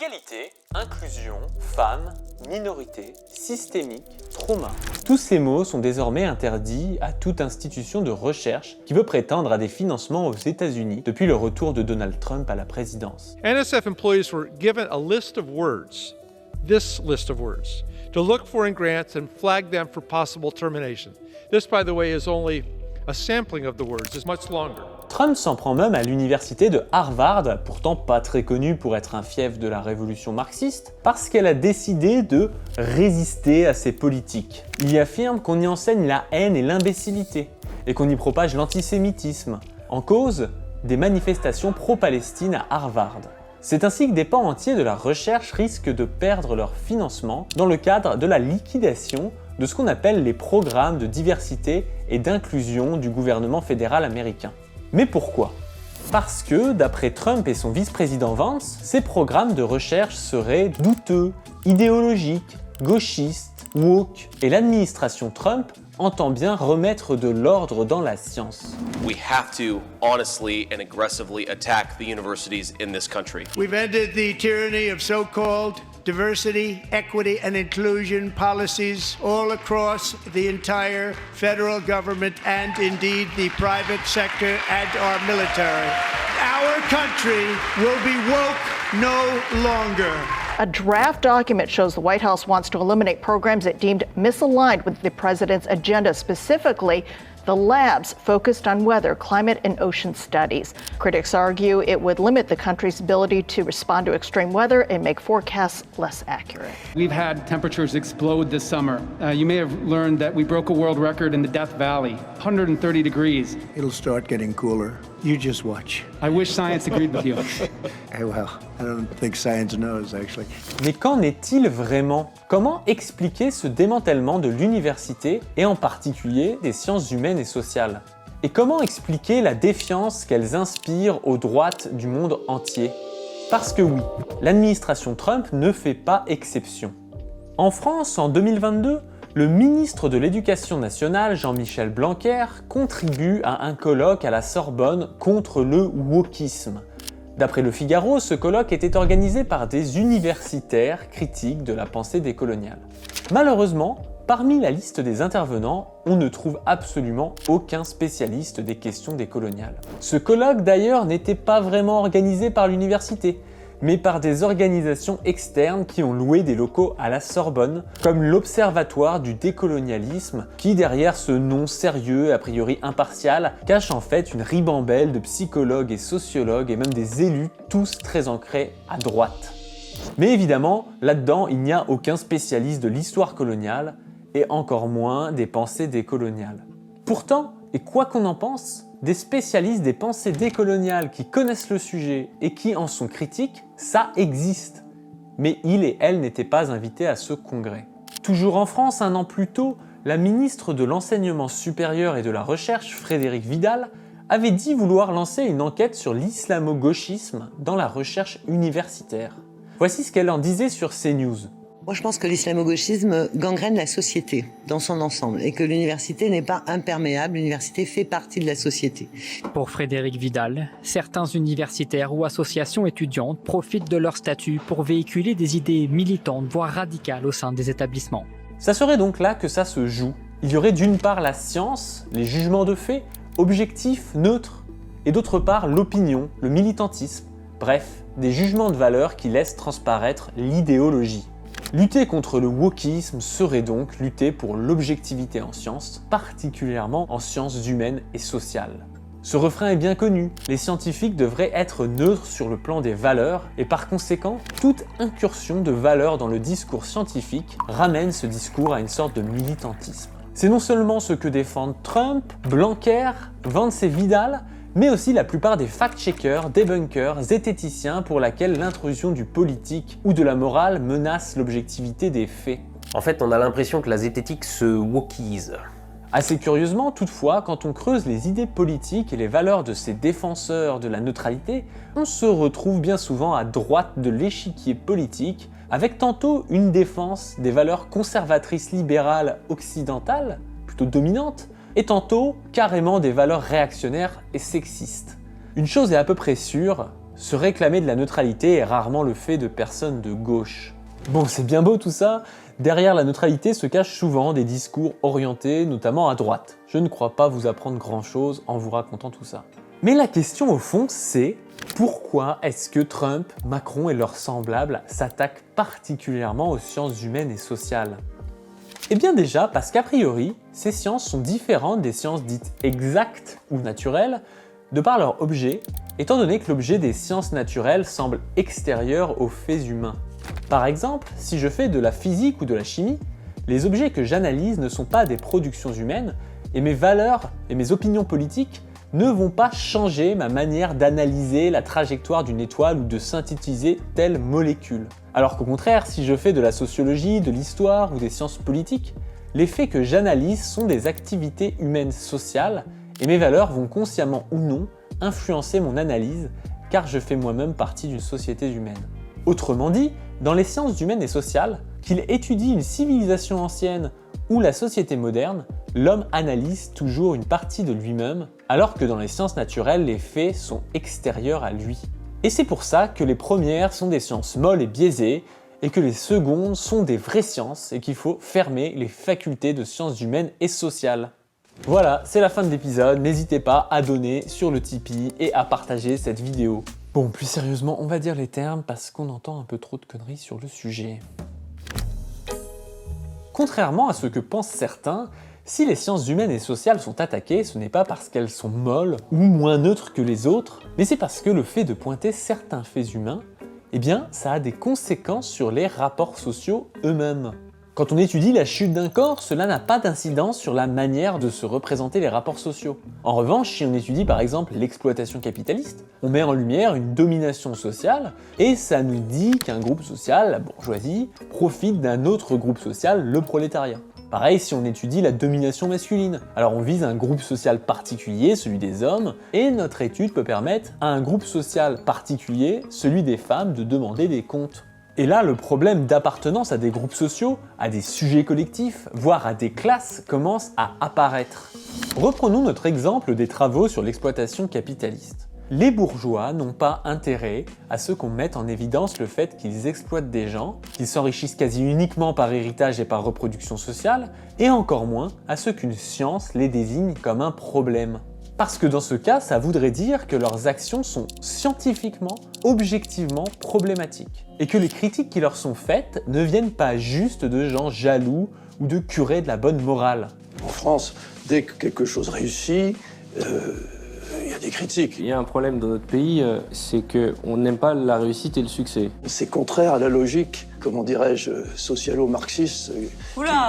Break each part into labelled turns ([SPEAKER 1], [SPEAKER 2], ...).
[SPEAKER 1] Égalité, inclusion, femmes, minorité, systémique, trauma. Tous ces mots sont désormais interdits à toute institution de recherche qui veut prétendre à des financements aux États-Unis depuis le retour de Donald Trump à la présidence.
[SPEAKER 2] NSF employees were given a list of words, this list of words, to look for in grants and flag them for possible termination. This, by the way, is only a sampling of the words. It's much longer.
[SPEAKER 1] Trump s'en prend même à l'université de Harvard, pourtant pas très connue pour être un fief de la révolution marxiste, parce qu'elle a décidé de résister à ces politiques. Il y affirme qu'on y enseigne la haine et l'imbécilité, et qu'on y propage l'antisémitisme. En cause, des manifestations pro-Palestine à Harvard. C'est ainsi que des pans entiers de la recherche risquent de perdre leur financement dans le cadre de la liquidation de ce qu'on appelle les programmes de diversité et d'inclusion du gouvernement fédéral américain. Mais pourquoi ? Parce que, d'après Trump et son vice-président Vance, ces programmes de recherche seraient douteux, idéologiques, gauchistes, woke, et l'administration Trump entend bien remettre de l'ordre dans la science.
[SPEAKER 3] We have to honestly and aggressively attack the universities in this country.
[SPEAKER 4] We've ended the tyranny of so-called diversity, equity, and inclusion policies all across the entire federal government and indeed the private sector and our military. Our country will be woke no longer.
[SPEAKER 5] A draft document shows the White House wants to eliminate programs it deemed misaligned with the president's agenda, specifically the labs focused on weather, climate, and ocean studies. Critics argue it would limit the country's ability to respond to extreme weather and make forecasts less accurate.
[SPEAKER 6] We've had temperatures explode this summer. You may have learned that we broke a world record in the Death Valley, 130 degrees.
[SPEAKER 4] It'll start getting cooler. You just watch.
[SPEAKER 6] I wish science agreed with you.
[SPEAKER 4] Well, I don't think science knows, actually.
[SPEAKER 1] Mais qu'en est-il vraiment ? Comment expliquer ce démantèlement de l'université et en particulier des sciences humaines et sociales ? Et comment expliquer la défiance qu'elles inspirent aux droites du monde entier ? Parce que oui, l'administration Trump ne fait pas exception. En France, en 2022, le ministre de l'Éducation nationale, Jean-Michel Blanquer, contribue à un colloque à la Sorbonne contre le wokisme. D'après Le Figaro, ce colloque était organisé par des universitaires critiques de la pensée décoloniale. Malheureusement, parmi la liste des intervenants, on ne trouve absolument aucun spécialiste des questions décoloniales. Ce colloque d'ailleurs n'était pas vraiment organisé par l'université, mais par des organisations externes qui ont loué des locaux à la Sorbonne, comme l'Observatoire du décolonialisme, qui derrière ce nom sérieux, a priori impartial, cache en fait une ribambelle de psychologues et sociologues et même des élus, tous très ancrés à droite. Mais évidemment, là-dedans, il n'y a aucun spécialiste de l'histoire coloniale, et encore moins des pensées décoloniales. Pourtant, et quoi qu'on en pense, des spécialistes des pensées décoloniales qui connaissent le sujet et qui en sont critiques, ça existe. Mais ils et elles n'étaient pas invités à ce congrès. Toujours en France, un an plus tôt, la ministre de l'Enseignement supérieur et de la Recherche, Frédérique Vidal, avait dit vouloir lancer une enquête sur l'islamo-gauchisme dans la recherche universitaire. Voici ce qu'elle en disait sur CNews.
[SPEAKER 7] Moi, je pense que l'islamo-gauchisme gangrène la société dans son ensemble et que l'université n'est pas imperméable, l'université fait partie de la société.
[SPEAKER 8] Pour Frédérique Vidal, certains universitaires ou associations étudiantes profitent de leur statut pour véhiculer des idées militantes, voire radicales au sein des établissements.
[SPEAKER 1] Ça serait donc là que ça se joue. Il y aurait d'une part la science, les jugements de fait, objectifs, neutres, et d'autre part l'opinion, le militantisme, bref, des jugements de valeur qui laissent transparaître l'idéologie. Lutter contre le wokisme serait donc lutter pour l'objectivité en sciences, particulièrement en sciences humaines et sociales. Ce refrain est bien connu, les scientifiques devraient être neutres sur le plan des valeurs et par conséquent, toute incursion de valeurs dans le discours scientifique ramène ce discours à une sorte de militantisme. C'est non seulement ce que défendent Trump, Blanquer, Vance et Vidal, mais aussi la plupart des fact-checkers, débunkers, zététiciens pour laquelle l'intrusion du politique ou de la morale menace l'objectivité des faits.
[SPEAKER 9] En fait, on a l'impression que la zététique se wokise.
[SPEAKER 1] Assez curieusement, toutefois, quand on creuse les idées politiques et les valeurs de ces défenseurs de la neutralité, on se retrouve bien souvent à droite de l'échiquier politique, avec tantôt une défense des valeurs conservatrices libérales occidentales, plutôt dominantes, et tantôt carrément des valeurs réactionnaires et sexistes. Une chose est à peu près sûre, se réclamer de la neutralité est rarement le fait de personnes de gauche. Bon, c'est bien beau tout ça, derrière la neutralité se cachent souvent des discours orientés notamment à droite. Je ne crois pas vous apprendre grand chose en vous racontant tout ça. Mais la question au fond c'est, pourquoi est-ce que Trump, Macron et leurs semblables s'attaquent particulièrement aux sciences humaines et sociales? Eh bien déjà parce qu'a priori, ces sciences sont différentes des sciences dites exactes ou naturelles de par leur objet, étant donné que l'objet des sciences naturelles semble extérieur aux faits humains. Par exemple, si je fais de la physique ou de la chimie, les objets que j'analyse ne sont pas des productions humaines et mes valeurs et mes opinions politiques ne vont pas changer ma manière d'analyser la trajectoire d'une étoile ou de synthétiser telle molécule. Alors qu'au contraire, si je fais de la sociologie, de l'histoire ou des sciences politiques, les faits que j'analyse sont des activités humaines sociales et mes valeurs vont consciemment ou non influencer mon analyse car je fais moi-même partie d'une société humaine. Autrement dit, dans les sciences humaines et sociales, qu'il étudie une civilisation ancienne ou la société moderne, l'homme analyse toujours une partie de lui-même, alors que dans les sciences naturelles, les faits sont extérieurs à lui. Et c'est pour ça que les premières sont des sciences molles et biaisées, et que les secondes sont des vraies sciences, et qu'il faut fermer les facultés de sciences humaines et sociales. Voilà, c'est la fin de l'épisode, n'hésitez pas à donner sur le Tipeee et à partager cette vidéo. Bon, plus sérieusement, on va dire les termes parce qu'on entend un peu trop de conneries sur le sujet. Contrairement à ce que pensent certains, si les sciences humaines et sociales sont attaquées, ce n'est pas parce qu'elles sont molles ou moins neutres que les autres, mais c'est parce que le fait de pointer certains faits humains, eh bien, ça a des conséquences sur les rapports sociaux eux-mêmes. Quand on étudie la chute d'un corps, cela n'a pas d'incidence sur la manière de se représenter les rapports sociaux. En revanche, si on étudie par exemple l'exploitation capitaliste, on met en lumière une domination sociale et ça nous dit qu'un groupe social, la bourgeoisie, profite d'un autre groupe social, le prolétariat. Pareil si on étudie la domination masculine. Alors on vise un groupe social particulier, celui des hommes, et notre étude peut permettre à un groupe social particulier, celui des femmes, de demander des comptes. Et là, le problème d'appartenance à des groupes sociaux, à des sujets collectifs, voire à des classes, commence à apparaître. Reprenons notre exemple des travaux sur l'exploitation capitaliste. Les bourgeois n'ont pas intérêt à ce qu'on mette en évidence le fait qu'ils exploitent des gens, qu'ils s'enrichissent quasi uniquement par héritage et par reproduction sociale, et encore moins à ce qu'une science les désigne comme un problème. Parce que dans ce cas, ça voudrait dire que leurs actions sont scientifiquement, objectivement problématiques. Et que les critiques qui leur sont faites ne viennent pas juste de gens jaloux ou de curés de la bonne morale.
[SPEAKER 10] En France, dès que quelque chose réussit, il y a des critiques.
[SPEAKER 11] Il y a un problème dans notre pays, c'est qu'on n'aime pas la réussite et le succès.
[SPEAKER 10] C'est contraire à la logique, comment dirais-je, socialo-marxiste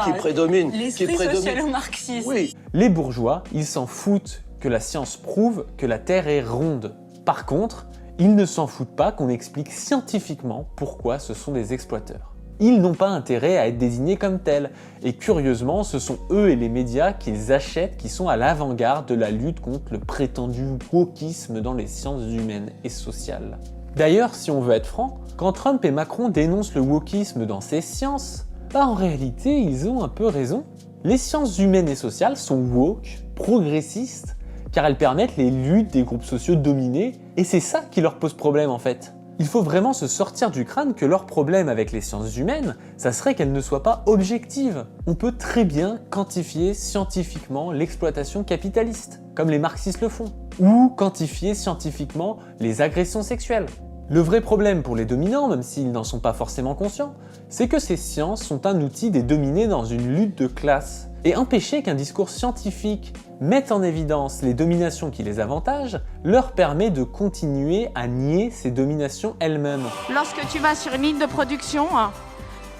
[SPEAKER 10] qui prédomine.
[SPEAKER 12] L'esprit socialo-marxiste.
[SPEAKER 10] Oui.
[SPEAKER 1] Les bourgeois, ils s'en foutent que la science prouve que la Terre est ronde. Par contre, ils ne s'en foutent pas qu'on explique scientifiquement pourquoi ce sont des exploiteurs. Ils n'ont pas intérêt à être désignés comme tels, et curieusement, ce sont eux et les médias qu'ils achètent qui sont à l'avant-garde de la lutte contre le prétendu wokisme dans les sciences humaines et sociales. D'ailleurs, si on veut être franc, quand Trump et Macron dénoncent le wokisme dans ces sciences, en réalité, ils ont un peu raison. Les sciences humaines et sociales sont woke, progressistes, car elles permettent les luttes des groupes sociaux dominés, et c'est ça qui leur pose problème en fait. Il faut vraiment se sortir du crâne que leur problème avec les sciences humaines, ça serait qu'elles ne soient pas objectives. On peut très bien quantifier scientifiquement l'exploitation capitaliste, comme les marxistes le font, ou quantifier scientifiquement les agressions sexuelles. Le vrai problème pour les dominants, même s'ils n'en sont pas forcément conscients, c'est que ces sciences sont un outil des dominés dans une lutte de classe. Et empêcher qu'un discours scientifique mette en évidence les dominations qui les avantagent leur permet de continuer à nier ces dominations elles-mêmes.
[SPEAKER 12] Lorsque tu vas sur une ligne de production,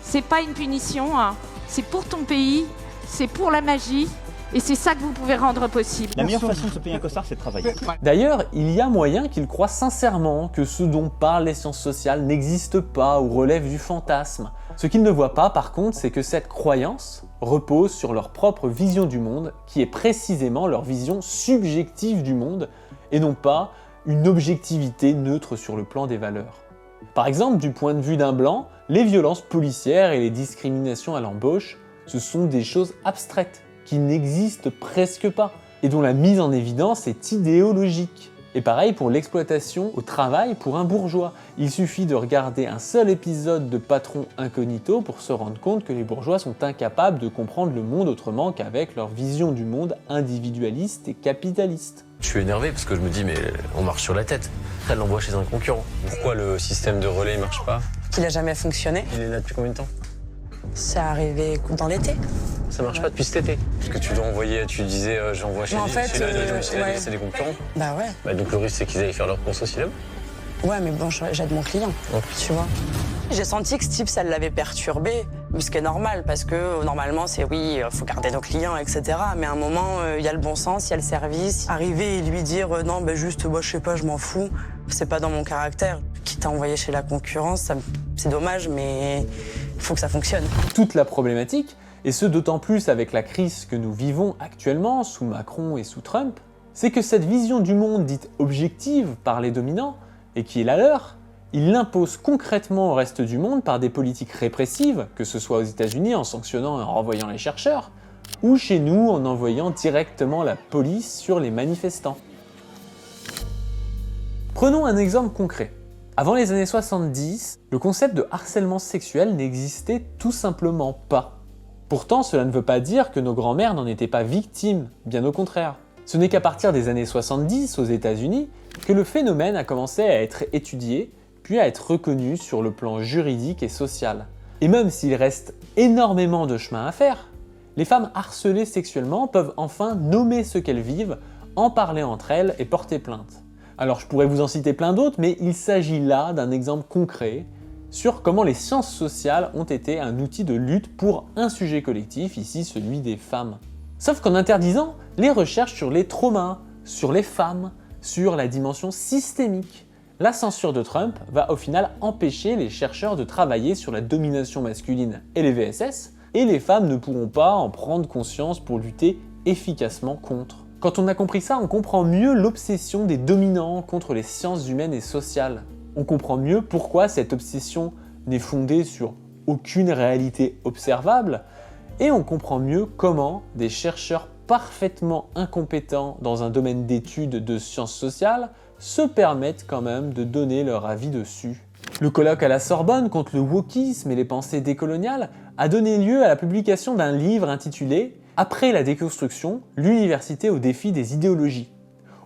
[SPEAKER 12] c'est pas une punition, c'est pour ton pays, c'est pour la magie, et c'est ça que vous pouvez rendre possible.
[SPEAKER 13] La meilleure façon de se payer un costard, c'est de travailler.
[SPEAKER 1] D'ailleurs, il y a moyen qu'ils croient sincèrement que ce dont parlent les sciences sociales n'existe pas ou relève du fantasme. Ce qu'ils ne voient pas, par contre, c'est que cette croyance repose sur leur propre vision du monde, qui est précisément leur vision subjective du monde, et non pas une objectivité neutre sur le plan des valeurs. Par exemple, du point de vue d'un blanc, les violences policières et les discriminations à l'embauche, ce sont des choses abstraites, qui n'existent presque pas, et dont la mise en évidence est idéologique. Et pareil pour l'exploitation au travail pour un bourgeois. Il suffit de regarder un seul épisode de Patron Incognito pour se rendre compte que les bourgeois sont incapables de comprendre le monde autrement qu'avec leur vision du monde individualiste et capitaliste.
[SPEAKER 14] Je suis énervé parce que je me dis mais on marche sur la tête. Elle l'envoie chez un concurrent. Pourquoi le système de relais ne marche pas?
[SPEAKER 15] Il n'a jamais fonctionné.
[SPEAKER 14] Il est là depuis combien de temps?
[SPEAKER 15] C'est arrivé dans l'été.
[SPEAKER 14] Ça marche pas depuis cet été. Parce que tu dois envoyer, tu disais j'envoie chez des concurrents.
[SPEAKER 15] Bah ouais.
[SPEAKER 14] Bah donc le risque c'est qu'ils aillent faire leur course aussi là.
[SPEAKER 15] Ouais mais bon, j'aide mon client, tu vois. J'ai senti que ce type, ça l'avait perturbé, ce qui est normal, parce que normalement c'est oui, il faut garder nos clients, etc. Mais à un moment, il y a le bon sens, il y a le service. Arriver et lui dire non, bah juste, moi je sais pas, je m'en fous, c'est pas dans mon caractère. Quitte à envoyer chez la concurrence, c'est dommage, mais il faut que ça fonctionne.
[SPEAKER 1] Toute la problématique, et ce d'autant plus avec la crise que nous vivons actuellement sous Macron et sous Trump, c'est que cette vision du monde dite objective par les dominants, et qui est la leur, ils l'imposent concrètement au reste du monde par des politiques répressives, que ce soit aux États-Unis en sanctionnant et en renvoyant les chercheurs, ou chez nous en envoyant directement la police sur les manifestants. Prenons un exemple concret. Avant les années 70, le concept de harcèlement sexuel n'existait tout simplement pas. Pourtant, cela ne veut pas dire que nos grands-mères n'en étaient pas victimes, bien au contraire. Ce n'est qu'à partir des années 70 aux États-Unis que le phénomène a commencé à être étudié, puis à être reconnu sur le plan juridique et social. Et même s'il reste énormément de chemin à faire, les femmes harcelées sexuellement peuvent enfin nommer ce qu'elles vivent, en parler entre elles et porter plainte. Alors je pourrais vous en citer plein d'autres, mais il s'agit là d'un exemple concret sur comment les sciences sociales ont été un outil de lutte pour un sujet collectif, ici celui des femmes. Sauf qu'en interdisant les recherches sur les traumas, sur les femmes, sur la dimension systémique, la censure de Trump va au final empêcher les chercheurs de travailler sur la domination masculine et les VSS, et les femmes ne pourront pas en prendre conscience pour lutter efficacement contre. Quand on a compris ça, on comprend mieux l'obsession des dominants contre les sciences humaines et sociales. On comprend mieux pourquoi cette obsession n'est fondée sur aucune réalité observable, et on comprend mieux comment des chercheurs parfaitement incompétents dans un domaine d'études de sciences sociales se permettent quand même de donner leur avis dessus. Le colloque à la Sorbonne contre le wokisme et les pensées décoloniales a donné lieu à la publication d'un livre intitulé « Après la déconstruction, l'université au défi des idéologies ».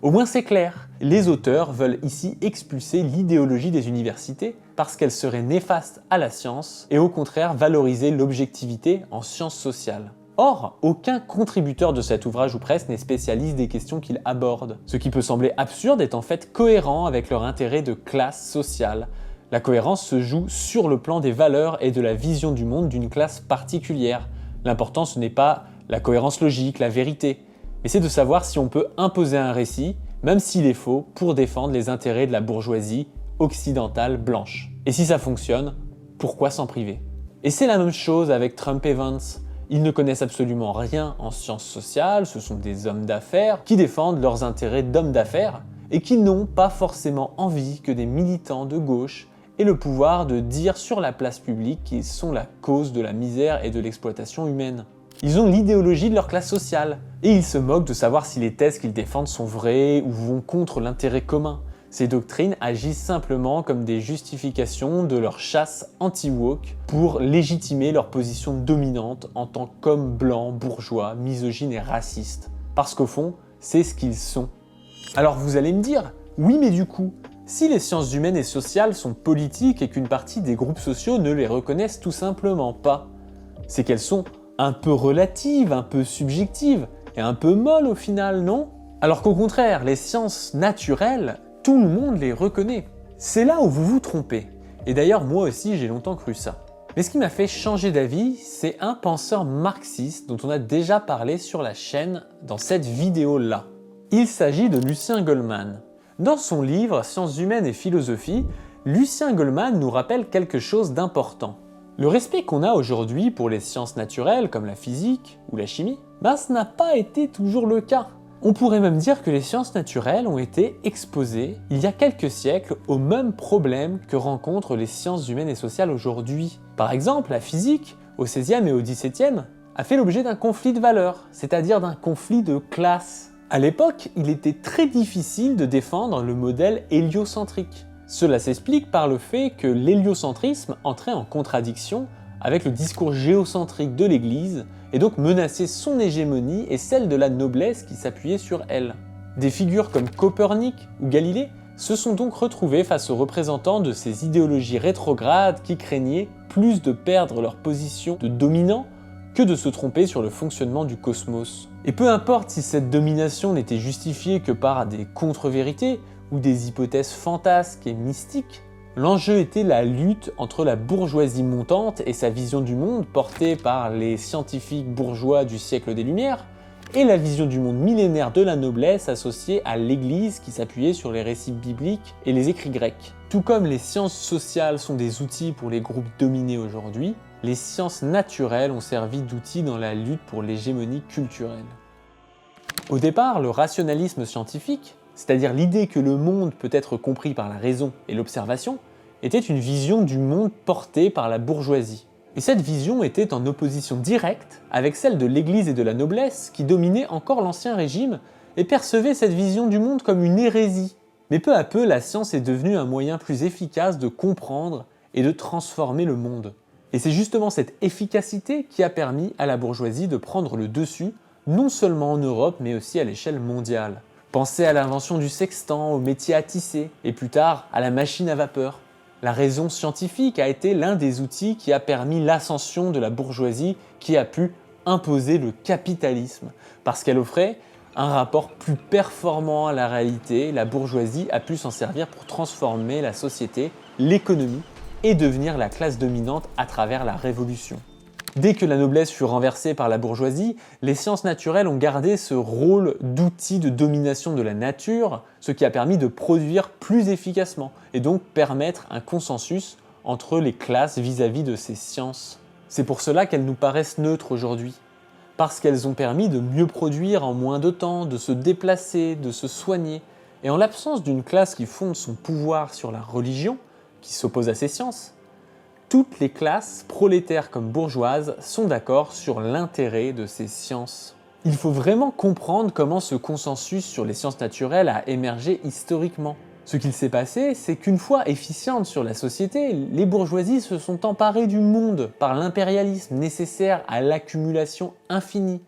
[SPEAKER 1] Au moins c'est clair, les auteurs veulent ici expulser l'idéologie des universités parce qu'elle serait néfaste à la science et au contraire valoriser l'objectivité en sciences sociales. Or, aucun contributeur de cet ouvrage ou presque n'est spécialiste des questions qu'il aborde. Ce qui peut sembler absurde est en fait cohérent avec leur intérêt de classe sociale. La cohérence se joue sur le plan des valeurs et de la vision du monde d'une classe particulière. L'important ce n'est pas la cohérence logique, la vérité, mais c'est de savoir si on peut imposer un récit, même s'il est faux, pour défendre les intérêts de la bourgeoisie occidentale blanche. Et si ça fonctionne, pourquoi s'en priver? Et c'est la même chose avec Trump et Vance. Ils ne connaissent absolument rien en sciences sociales, ce sont des hommes d'affaires qui défendent leurs intérêts d'hommes d'affaires et qui n'ont pas forcément envie que des militants de gauche aient le pouvoir de dire sur la place publique qu'ils sont la cause de la misère et de l'exploitation humaine. Ils ont l'idéologie de leur classe sociale et ils se moquent de savoir si les thèses qu'ils défendent sont vraies ou vont contre l'intérêt commun. Ces doctrines agissent simplement comme des justifications de leur chasse anti-woke pour légitimer leur position dominante en tant qu'hommes blancs, bourgeois, misogynes et racistes. Parce qu'au fond, c'est ce qu'ils sont. Alors vous allez me dire, oui mais du coup, si les sciences humaines et sociales sont politiques et qu'une partie des groupes sociaux ne les reconnaissent tout simplement pas, c'est qu'elles sont un peu relatives, un peu subjectives et un peu molles au final, non? Alors qu'au contraire, les sciences naturelles, tout le monde les reconnaît. C'est là où vous vous trompez. Et d'ailleurs, moi aussi, j'ai longtemps cru ça. Mais ce qui m'a fait changer d'avis, c'est un penseur marxiste dont on a déjà parlé sur la chaîne dans cette vidéo-là. Il s'agit de Lucien Goldman. Dans son livre « Sciences humaines et philosophie », Lucien Goldman nous rappelle quelque chose d'important. Le respect qu'on a aujourd'hui pour les sciences naturelles comme la physique ou la chimie, ce n'a pas été toujours le cas. On pourrait même dire que les sciences naturelles ont été exposées, il y a quelques siècles, aux mêmes problèmes que rencontrent les sciences humaines et sociales aujourd'hui. Par exemple, la physique, au XVIe et au XVIIe, a fait l'objet d'un conflit de valeurs, c'est-à-dire d'un conflit de classe. À l'époque, il était très difficile de défendre le modèle héliocentrique. Cela s'explique par le fait que l'héliocentrisme entrait en contradiction avec le discours géocentrique de l'Église et donc menaçait son hégémonie et celle de la noblesse qui s'appuyait sur elle. Des figures comme Copernic ou Galilée se sont donc retrouvés face aux représentants de ces idéologies rétrogrades qui craignaient plus de perdre leur position de dominant que de se tromper sur le fonctionnement du cosmos. Et peu importe si cette domination n'était justifiée que par des contre-vérités ou des hypothèses fantasques et mystiques, l'enjeu était la lutte entre la bourgeoisie montante et sa vision du monde portée par les scientifiques bourgeois du siècle des Lumières, et la vision du monde millénaire de la noblesse associée à l'Église qui s'appuyait sur les récits bibliques et les écrits grecs. Tout comme les sciences sociales sont des outils pour les groupes dominés aujourd'hui, les sciences naturelles ont servi d'outils dans la lutte pour l'hégémonie culturelle. Au départ, le rationalisme scientifique, c'est-à-dire l'idée que le monde peut être compris par la raison et l'observation, était une vision du monde portée par la bourgeoisie. Et cette vision était en opposition directe avec celle de l'Église et de la noblesse qui dominait encore l'Ancien Régime et percevait cette vision du monde comme une hérésie. Mais peu à peu, la science est devenue un moyen plus efficace de comprendre et de transformer le monde. Et c'est justement cette efficacité qui a permis à la bourgeoisie de prendre le dessus, non seulement en Europe, mais aussi à l'échelle mondiale. Pensez à l'invention du sextant, au métier à tisser, et plus tard à la machine à vapeur. La raison scientifique a été l'un des outils qui a permis l'ascension de la bourgeoisie qui a pu imposer le capitalisme. Parce qu'elle offrait un rapport plus performant à la réalité, la bourgeoisie a pu s'en servir pour transformer la société, l'économie, et devenir la classe dominante à travers la révolution. Dès que la noblesse fut renversée par la bourgeoisie, les sciences naturelles ont gardé ce rôle d'outil de domination de la nature, ce qui a permis de produire plus efficacement et donc permettre un consensus entre les classes vis-à-vis de ces sciences. C'est pour cela qu'elles nous paraissent neutres aujourd'hui, parce qu'elles ont permis de mieux produire en moins de temps, de se déplacer, de se soigner. Et en l'absence d'une classe qui fonde son pouvoir sur la religion, qui s'oppose à ces sciences, toutes les classes, prolétaires comme bourgeoises, sont d'accord sur l'intérêt de ces sciences. Il faut vraiment comprendre comment ce consensus sur les sciences naturelles a émergé historiquement. Ce qu'il s'est passé, c'est qu'une fois efficientes sur la société, les bourgeoisies se sont emparées du monde par l'impérialisme nécessaire à l'accumulation infinie.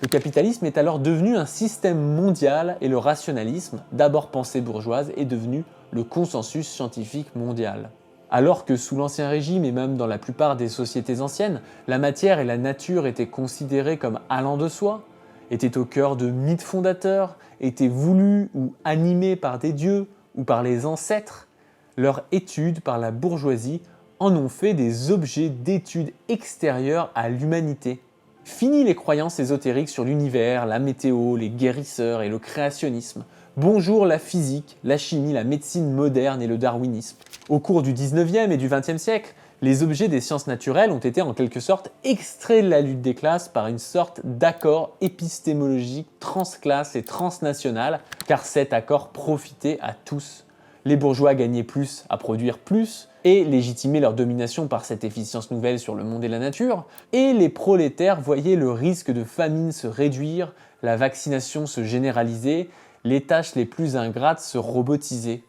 [SPEAKER 1] Le capitalisme est alors devenu un système mondial et le rationalisme, d'abord pensée bourgeoise, est devenu le consensus scientifique mondial. Alors que sous l'Ancien Régime et même dans la plupart des sociétés anciennes, la matière et la nature étaient considérées comme allant de soi, étaient au cœur de mythes fondateurs, étaient voulues ou animées par des dieux ou par les ancêtres, leurs études par la bourgeoisie en ont fait des objets d'études extérieures à l'humanité. Fini les croyances ésotériques sur l'univers, la météo, les guérisseurs et le créationnisme. Bonjour la physique, la chimie, la médecine moderne et le darwinisme. Au cours du 19e et du 20e siècle, les objets des sciences naturelles ont été en quelque sorte extraits de la lutte des classes par une sorte d'accord épistémologique transclasse et transnational, car cet accord profitait à tous. Les bourgeois gagnaient plus à produire plus et légitimaient leur domination par cette efficience nouvelle sur le monde et la nature, et les prolétaires voyaient le risque de famine se réduire, la vaccination se généraliser, les tâches les plus ingrates se robotiser.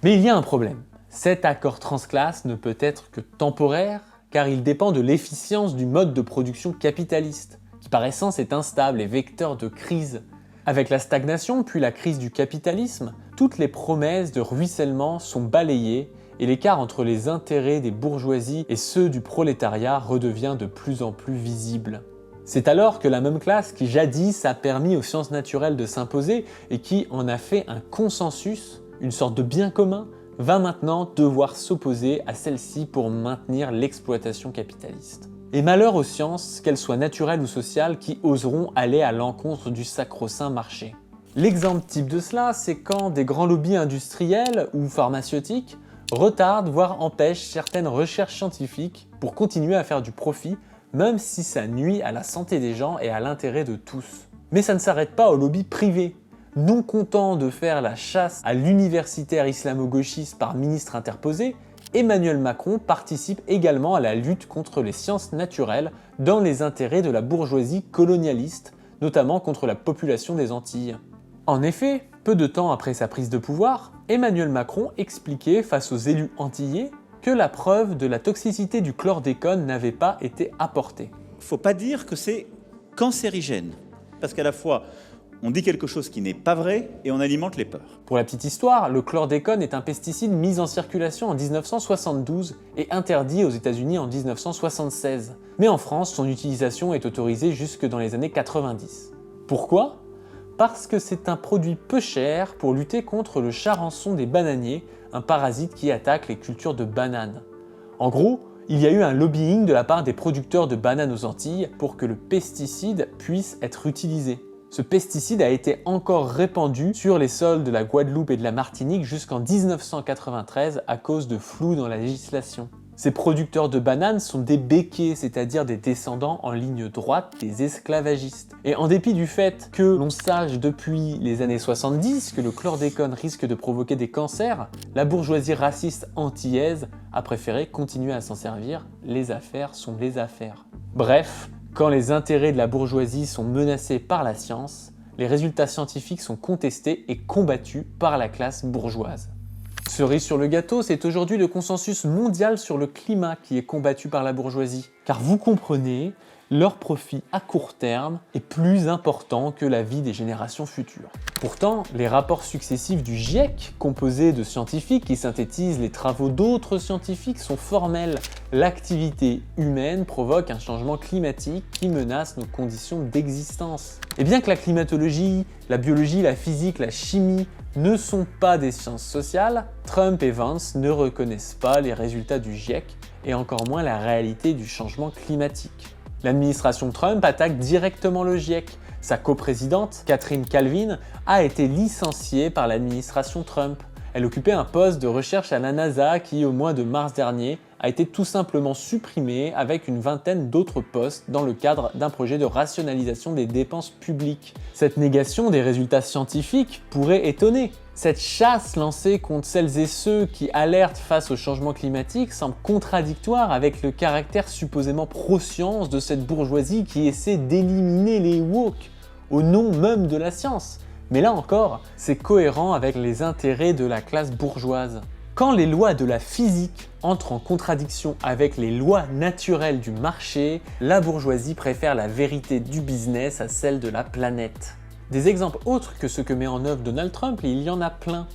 [SPEAKER 1] Mais il y a un problème. Cet accord transclasse ne peut être que temporaire, car il dépend de l'efficience du mode de production capitaliste, qui par essence est instable et vecteur de crise. Avec la stagnation puis la crise du capitalisme, toutes les promesses de ruissellement sont balayées et l'écart entre les intérêts des bourgeoisies et ceux du prolétariat redevient de plus en plus visible. C'est alors que la même classe qui jadis a permis aux sciences naturelles de s'imposer et qui en a fait un consensus, une sorte de bien commun, va maintenant devoir s'opposer à celle-ci pour maintenir l'exploitation capitaliste. Et malheur aux sciences, qu'elles soient naturelles ou sociales, qui oseront aller à l'encontre du sacro-saint marché. L'exemple type de cela, c'est quand des grands lobbies industriels ou pharmaceutiques retardent, voire empêchent certaines recherches scientifiques pour continuer à faire du profit, même si ça nuit à la santé des gens et à l'intérêt de tous. Mais ça ne s'arrête pas aux lobbies privés. Non content de faire la chasse à l'universitaire islamo-gauchiste par ministre interposé, Emmanuel Macron participe également à la lutte contre les sciences naturelles dans les intérêts de la bourgeoisie colonialiste, notamment contre la population des Antilles. En effet, peu de temps après sa prise de pouvoir, Emmanuel Macron expliquait face aux élus antillais que la preuve de la toxicité du chlordécone n'avait pas été apportée.
[SPEAKER 13] Faut pas dire que c'est cancérigène, parce qu'à la fois, on dit quelque chose qui n'est pas vrai et on alimente les peurs.
[SPEAKER 1] Pour la petite histoire, le chlordécone est un pesticide mis en circulation en 1972 et interdit aux États-Unis en 1976. Mais en France, son utilisation est autorisée jusque dans les années 90. Pourquoi ? Parce que c'est un produit peu cher pour lutter contre le charançon des bananiers, un parasite qui attaque les cultures de bananes. En gros, il y a eu un lobbying de la part des producteurs de bananes aux Antilles pour que le pesticide puisse être utilisé. Ce pesticide a été encore répandu sur les sols de la Guadeloupe et de la Martinique jusqu'en 1993 à cause de flous dans la législation. Ces producteurs de bananes sont des béquets, c'est-à-dire des descendants en ligne droite des esclavagistes. Et en dépit du fait que l'on sache depuis les années 70 que le chlordécone risque de provoquer des cancers, la bourgeoisie raciste antillaise a préféré continuer à s'en servir. Les affaires sont les affaires. Bref, quand les intérêts de la bourgeoisie sont menacés par la science, les résultats scientifiques sont contestés et combattus par la classe bourgeoise. Cerise sur le gâteau, c'est aujourd'hui le consensus mondial sur le climat qui est combattu par la bourgeoisie. Car vous comprenez, leur profit à court terme est plus important que la vie des générations futures. Pourtant, les rapports successifs du GIEC, composés de scientifiques qui synthétisent les travaux d'autres scientifiques, sont formels. L'activité humaine provoque un changement climatique qui menace nos conditions d'existence. Et bien que la climatologie, la biologie, la physique, la chimie ne sont pas des sciences sociales, Trump et Vance ne reconnaissent pas les résultats du GIEC et encore moins la réalité du changement climatique. L'administration Trump attaque directement le GIEC. Sa coprésidente, Catherine Calvin, a été licenciée par l'administration Trump. Elle occupait un poste de recherche à la NASA qui, au mois de mars dernier, a été tout simplement supprimé avec une vingtaine d'autres postes dans le cadre d'un projet de rationalisation des dépenses publiques. Cette négation des résultats scientifiques pourrait étonner. Cette chasse lancée contre celles et ceux qui alertent face au changement climatique semble contradictoire avec le caractère supposément pro-science de cette bourgeoisie qui essaie d'éliminer les woke au nom même de la science. Mais là encore, c'est cohérent avec les intérêts de la classe bourgeoise. Quand les lois de la physique entrent en contradiction avec les lois naturelles du marché, la bourgeoisie préfère la vérité du business à celle de la planète. Des exemples autres que ceux que met en œuvre Donald Trump, il y en a plein.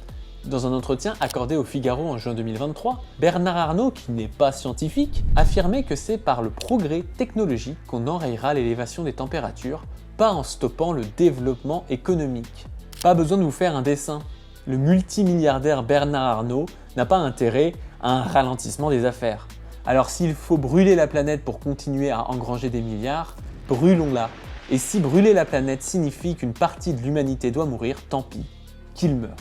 [SPEAKER 1] Dans un entretien accordé au Figaro en juin 2023, Bernard Arnault, qui n'est pas scientifique, affirmait que c'est par le progrès technologique qu'on enrayera l'élévation des températures, pas en stoppant le développement économique. Pas besoin de vous faire un dessin. Le multimilliardaire Bernard Arnault n'a pas intérêt à un ralentissement des affaires. Alors s'il faut brûler la planète pour continuer à engranger des milliards, brûlons-la. Et si brûler la planète signifie qu'une partie de l'humanité doit mourir, tant pis, qu'il meure.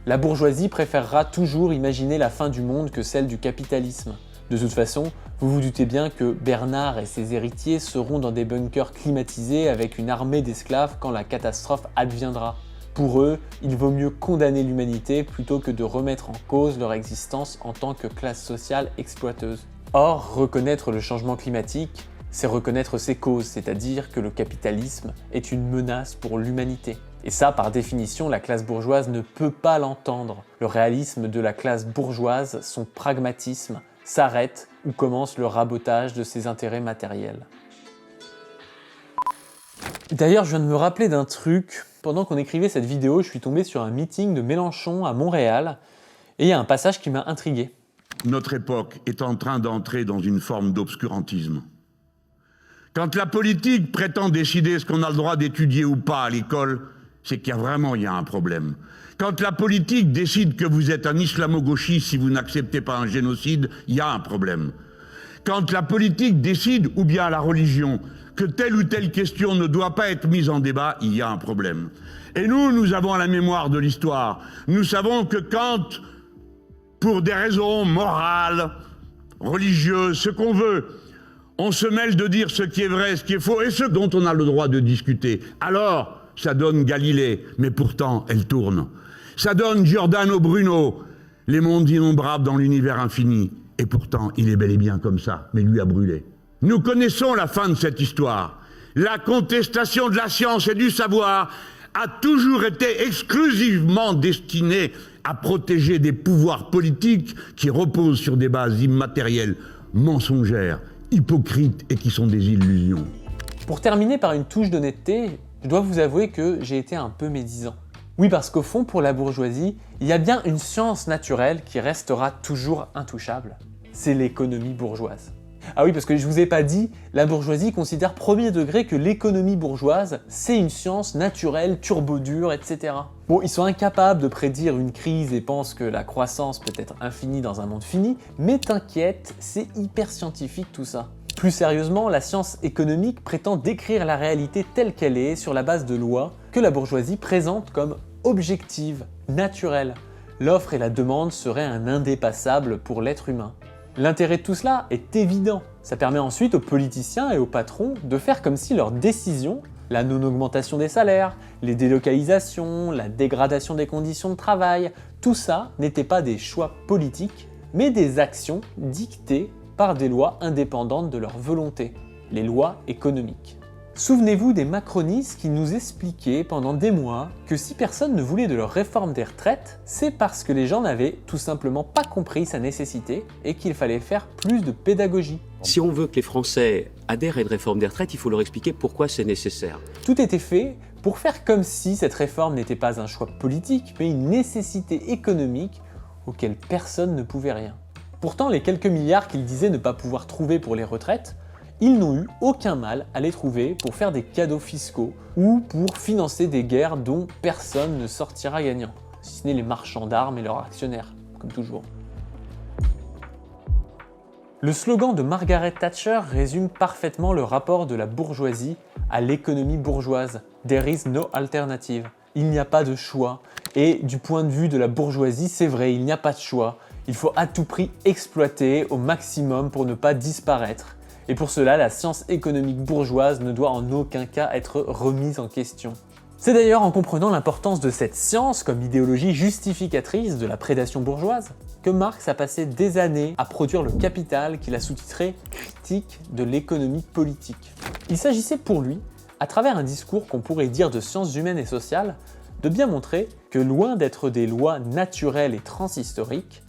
[SPEAKER 1] La bourgeoisie préférera toujours imaginer la fin du monde que celle du capitalisme. De toute façon, vous vous doutez bien que Bernard et ses héritiers seront dans des bunkers climatisés avec une armée d'esclaves quand la catastrophe adviendra. Pour eux, il vaut mieux condamner l'humanité plutôt que de remettre en cause leur existence en tant que classe sociale exploiteuse. Or, reconnaître le changement climatique, c'est reconnaître ses causes, c'est-à-dire que le capitalisme est une menace pour l'humanité. Et ça, par définition, la classe bourgeoise ne peut pas l'entendre. Le réalisme de la classe bourgeoise, son pragmatisme, s'arrête où commence le rabotage de ses intérêts matériels. D'ailleurs, je viens de me rappeler d'un truc. Pendant qu'on écrivait cette vidéo, je suis tombé sur un meeting de Mélenchon à Montréal et il y a un passage qui m'a intrigué.
[SPEAKER 16] Notre époque est en train d'entrer dans une forme d'obscurantisme. Quand la politique prétend décider ce qu'on a le droit d'étudier ou pas à l'école, c'est qu'il y a un problème. Quand la politique décide que vous êtes un islamo-gauchiste si vous n'acceptez pas un génocide, il y a un problème. Quand la politique décide, ou bien la religion, que telle ou telle question ne doit pas être mise en débat, il y a un problème. Et nous avons la mémoire de l'histoire. Nous savons que quand, pour des raisons morales, religieuses, ce qu'on veut, on se mêle de dire ce qui est vrai, ce qui est faux, et ce dont on a le droit de discuter, alors ça donne Galilée, mais pourtant elle tourne. Ça donne Giordano Bruno, les mondes innombrables dans l'univers infini, et pourtant il est bel et bien comme ça, mais lui a brûlé. Nous connaissons la fin de cette histoire. La contestation de la science et du savoir a toujours été exclusivement destinée à protéger des pouvoirs politiques qui reposent sur des bases immatérielles, mensongères, hypocrites et qui sont des illusions.
[SPEAKER 1] Pour terminer par une touche d'honnêteté, je dois vous avouer que j'ai été un peu médisant. Oui, parce qu'au fond, pour la bourgeoisie, il y a bien une science naturelle qui restera toujours intouchable. C'est l'économie bourgeoise. Ah oui, parce que je vous ai pas dit, la bourgeoisie considère premier degré que l'économie bourgeoise, c'est une science naturelle, turbo-dure, etc. Bon, ils sont incapables de prédire une crise et pensent que la croissance peut être infinie dans un monde fini, mais t'inquiète, c'est hyper scientifique tout ça. Plus sérieusement, la science économique prétend décrire la réalité telle qu'elle est sur la base de lois que la bourgeoisie présente comme objectives, naturelles. L'offre et la demande seraient un indépassable pour l'être humain. L'intérêt de tout cela est évident. Ça permet ensuite aux politiciens et aux patrons de faire comme si leurs décisions, la non-augmentation des salaires, les délocalisations, la dégradation des conditions de travail, tout ça n'était pas des choix politiques, mais des actions dictées par des lois indépendantes de leur volonté, les lois économiques. Souvenez-vous des macronistes qui nous expliquaient pendant des mois que si personne ne voulait de leur réforme des retraites, c'est parce que les gens n'avaient tout simplement pas compris sa nécessité et qu'il fallait faire plus de pédagogie.
[SPEAKER 17] Si on veut que les Français adhèrent à une réforme des retraites, il faut leur expliquer pourquoi c'est nécessaire.
[SPEAKER 1] Tout était fait pour faire comme si cette réforme n'était pas un choix politique, mais une nécessité économique auquel personne ne pouvait rien. Pourtant, les quelques milliards qu'ils disaient ne pas pouvoir trouver pour les retraites, ils n'ont eu aucun mal à les trouver pour faire des cadeaux fiscaux ou pour financer des guerres dont personne ne sortira gagnant, si ce n'est les marchands d'armes et leurs actionnaires, comme toujours. Le slogan de Margaret Thatcher résume parfaitement le rapport de la bourgeoisie à l'économie bourgeoise. There is no alternative. Il n'y a pas de choix. Et du point de vue de la bourgeoisie, c'est vrai, il n'y a pas de choix. Il faut à tout prix exploiter au maximum pour ne pas disparaître. Et pour cela, la science économique bourgeoise ne doit en aucun cas être remise en question. C'est d'ailleurs en comprenant l'importance de cette science comme idéologie justificatrice de la prédation bourgeoise que Marx a passé des années à produire le Capital qu'il a sous-titré « Critique de l'économie politique ». Il s'agissait pour lui, à travers un discours qu'on pourrait dire de sciences humaines et sociales, de bien montrer que loin d'être des lois naturelles et transhistoriques,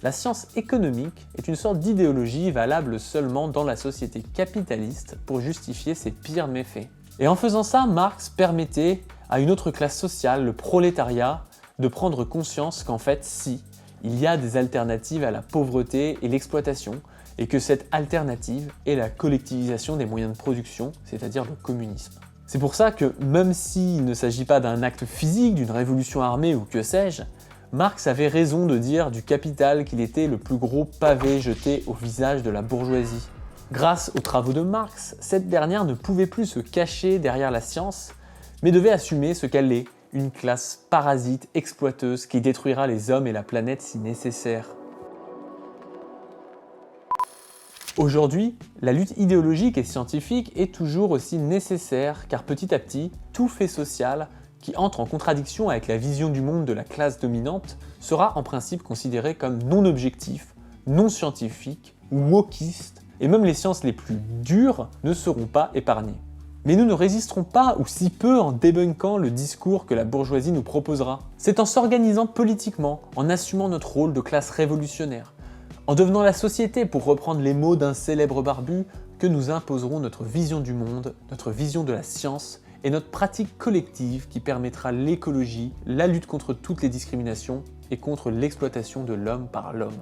[SPEAKER 1] la science économique est une sorte d'idéologie valable seulement dans la société capitaliste pour justifier ses pires méfaits. Et en faisant ça, Marx permettait à une autre classe sociale, le prolétariat, de prendre conscience qu'en fait, si, il y a des alternatives à la pauvreté et l'exploitation, et que cette alternative est la collectivisation des moyens de production, c'est-à-dire le communisme. C'est pour ça que, même s'il ne s'agit pas d'un acte physique, d'une révolution armée ou que sais-je, Marx avait raison de dire du Capital qu'il était le plus gros pavé jeté au visage de la bourgeoisie. Grâce aux travaux de Marx, cette dernière ne pouvait plus se cacher derrière la science, mais devait assumer ce qu'elle est, une classe parasite, exploiteuse, qui détruira les hommes et la planète si nécessaire. Aujourd'hui, la lutte idéologique et scientifique est toujours aussi nécessaire, car petit à petit, tout fait social qui entre en contradiction avec la vision du monde de la classe dominante sera en principe considéré comme non objectif, non scientifique ou wokiste, et même les sciences les plus dures ne seront pas épargnées. Mais nous ne résisterons pas, ou si peu, en débunkant le discours que la bourgeoisie nous proposera. C'est en s'organisant politiquement, en assumant notre rôle de classe révolutionnaire, en devenant la société, pour reprendre les mots d'un célèbre barbu, que nous imposerons notre vision du monde, notre vision de la science et notre pratique collective qui permettra l'écologie, la lutte contre toutes les discriminations et contre l'exploitation de l'homme par l'homme.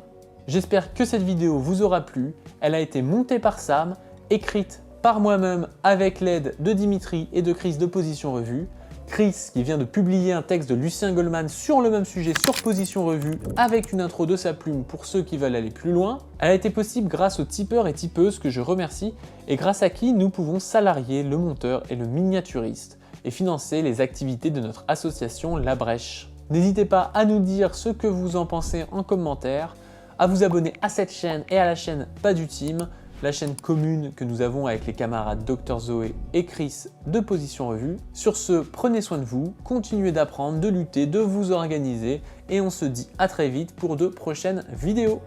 [SPEAKER 1] J'espère que cette vidéo vous aura plu. Elle a été montée par Sam, écrite par moi-même avec l'aide de Dimitri et de Chris de Position Revue. Chris qui vient de publier un texte de Lucien Goldman sur le même sujet sur Position Revue avec une intro de sa plume pour ceux qui veulent aller plus loin. Elle a été possible grâce aux tipeurs et tipeuses que je remercie et grâce à qui nous pouvons salarier le monteur et le miniaturiste et financer les activités de notre association La Brèche. N'hésitez pas à nous dire ce que vous en pensez en commentaire, à vous abonner à cette chaîne et à la chaîne Pas du Team, la chaîne commune que nous avons avec les camarades Dr Zoé et Chris de Position Revue. Sur ce, prenez soin de vous, continuez d'apprendre, de lutter, de vous organiser et on se dit à très vite pour de prochaines vidéos.